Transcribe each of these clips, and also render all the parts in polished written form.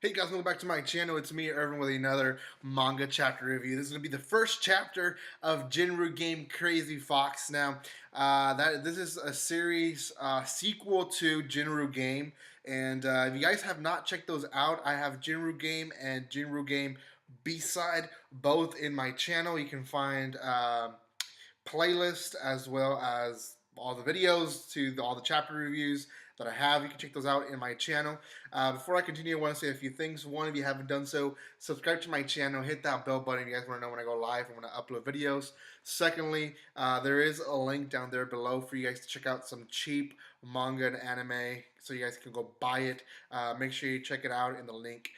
Hey guys, welcome back to my channel. It's me, Irvin, with another manga chapter review. This is going to be the first chapter of Jinrou game Crazy Fox. Now, this is a series sequel to Jinrou game, and if you guys have not checked those out, I have Jinrou game and Jinrou game B-side both in my channel. You can find playlist as well as all the videos to all the chapter reviews that I have. You can check those out in my channel. Before I continue, I want to say a few things. One, if you haven't done so, subscribe to my channel, hit that bell button if you guys want to know when I go live and when I upload videos. Secondly, there is a link down there below for you guys to check out some cheap manga and anime so you guys can go buy it. Make sure you check it out in the link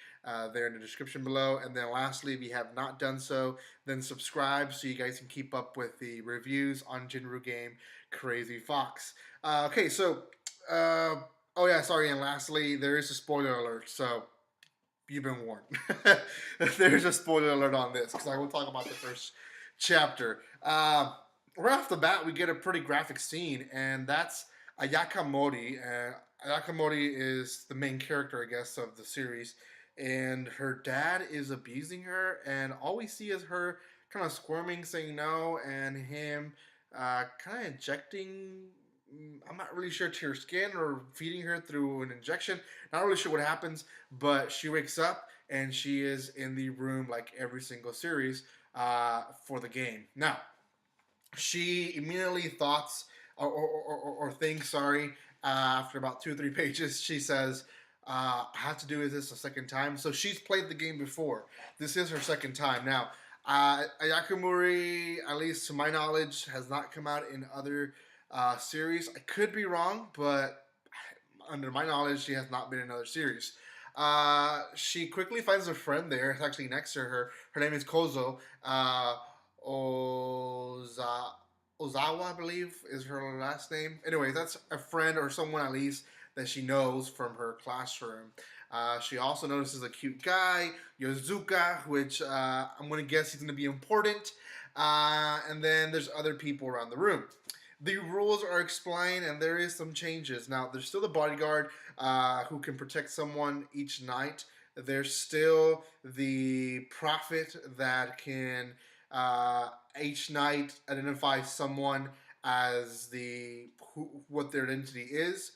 there in the description below. And then lastly, if you have not done so, then subscribe so you guys can keep up with the reviews on Jinrou game Crazy Fox. Okay, so oh yeah, sorry, and lastly, there is a spoiler alert, so you've been warned. There's a spoiler alert on this because I will talk about the first chapter. Right off the bat, we get a pretty graphic scene, and that's Ayaka Mori. Ayaka Mori is the main character, I guess, of the series, and her dad is abusing her, and all we see is her kind of squirming, saying no, and him kind of injecting. I'm not really sure to her skin or feeding her through an injection. Not really sure what happens, but she wakes up and she is in the room like every single series for the game. Now, she immediately thoughts or thinks, sorry, after about 2 or 3 pages, she says, I have to do this a second time. So she's played the game before. This is her second time. Now, Ayakamuri, at least to my knowledge, has not come out in other series. I could be wrong, but under my knowledge, she has not been in another series. She quickly finds a friend there. It's actually next to her. Her name is Kozo. Ozawa, I believe, is her last name. Anyway, that's a friend or someone at least that she knows from her classroom. She also notices a cute guy, Yozuka, which I'm going to guess he's going to be important. And then there's other people around the room. The rules are explained, and there is some changes. Now, there's still the bodyguard who can protect someone each night. There's still the prophet that can each night identify someone as what their identity is.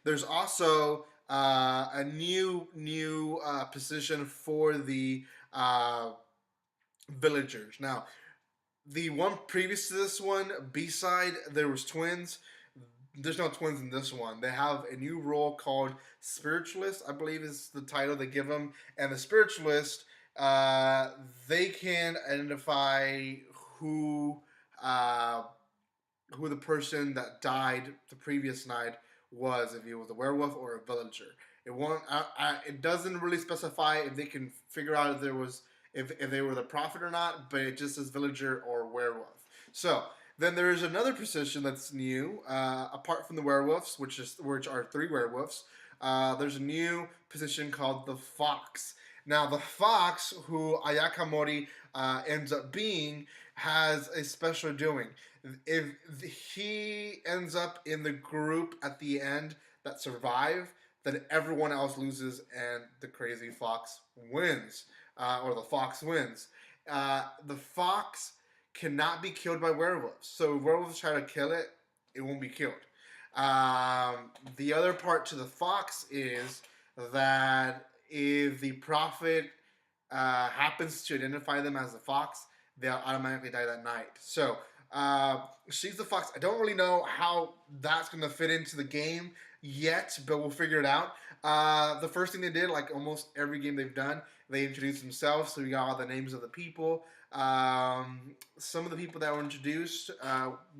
There's also a new position for the villagers. Now, the one previous to this one, B-side, there was twins. There's no twins in this one. They have a new role called Spiritualist, I believe is the title they give them. And the Spiritualist, they can identify who the person that died the previous night was, if he was a werewolf or a villager. It won't. It doesn't really specify if they can figure out if there was if they were the prophet or not, but it just says villager or werewolf. So then there is another position that's new, apart from the werewolves, which are 3 werewolves. There's a new position called the fox. Now the fox, who Ayaka Mori ends up being, has a special doing. If he ends up in the group at the end that survive, then everyone else loses and the crazy fox wins, or the fox wins. The fox cannot be killed by werewolves. So if werewolves try to kill it, it won't be killed. The other part to the fox is that if the prophet happens to identify them as the fox, they'll automatically die that night. So she's the fox. I don't really know how that's going to fit into the game yet, but we'll figure it out. The first thing they did, like almost every game they've done, they introduced themselves, so we got all the names of the people. Some of the people that were introduced,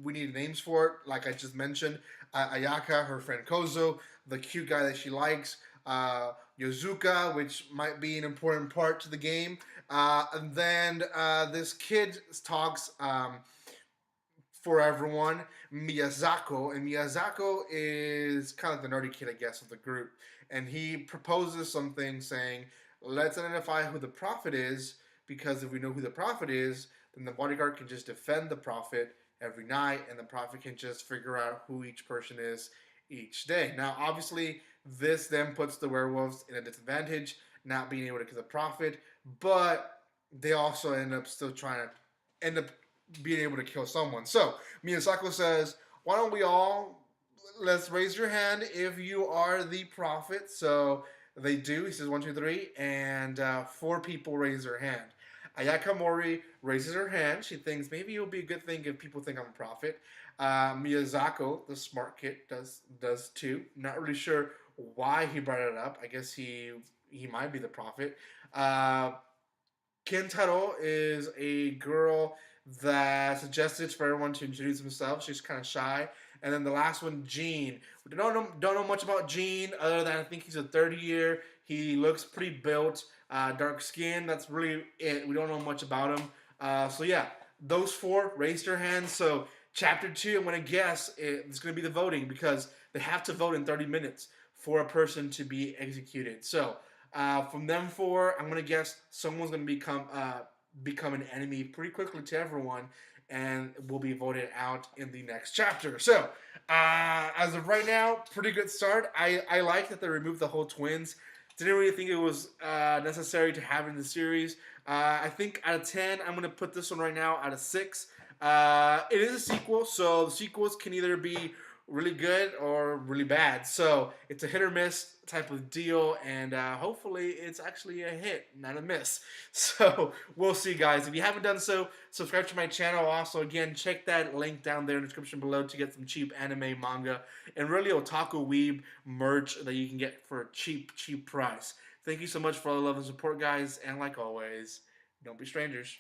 we need names for it, like I just mentioned. Ayaka, her friend Kozo, the cute guy that she likes, Yozuka, which might be an important part to the game. And then this kid talks for everyone, Miyazako, and Miyazako is kind of the nerdy kid, I guess, of the group, and he proposes something saying, let's identify who the prophet is, because if we know who the prophet is, then the bodyguard can just defend the prophet every night, and the prophet can just figure out who each person is each day. Now, obviously, This then puts the werewolves in a disadvantage, not being able to get the profit, but they also end up still trying to end up being able to kill someone. So Miyazaki says, "Why don't we all let's raise your hand if you are the prophet?" So they do. He says one, two, three, and four people raise their hand. Ayaka Mori raises her hand. She thinks maybe it would be a good thing if people think I'm a prophet. Miyazako, the smart kid, does too. Not really sure why he brought it up. I guess he might be the prophet. Uh, Kentaro is a girl that suggested for everyone to introduce themselves. She's kind of shy. And then the last one, Gene. We don't know much about Gene other than I think he's a third year. He looks pretty built, dark skin. That's really it. We don't know much about him. So yeah, those four raised their hands. So chapter 2, I'm gonna guess it's gonna be the voting because they have to vote in 30 minutes for a person to be executed. So from them four, I'm gonna guess someone's gonna become an enemy pretty quickly to everyone, and will be voted out in the next chapter. So, as of right now, pretty good start. I like that they removed the whole twins. Didn't really think it was necessary to have in the series. I think out of 10, I'm gonna put this one right now out of 6. It is a sequel, so the sequels can either be really good or really bad. So it's a hit or miss type of deal, and hopefully it's actually a hit, not a miss. So we'll see, guys. If you haven't done so, subscribe to my channel. Also, again, check that link down there in the description below to get some cheap anime, manga, and really otaku weeb merch that you can get for a cheap, cheap price. Thank you so much for all the love and support, guys, and like always, don't be strangers.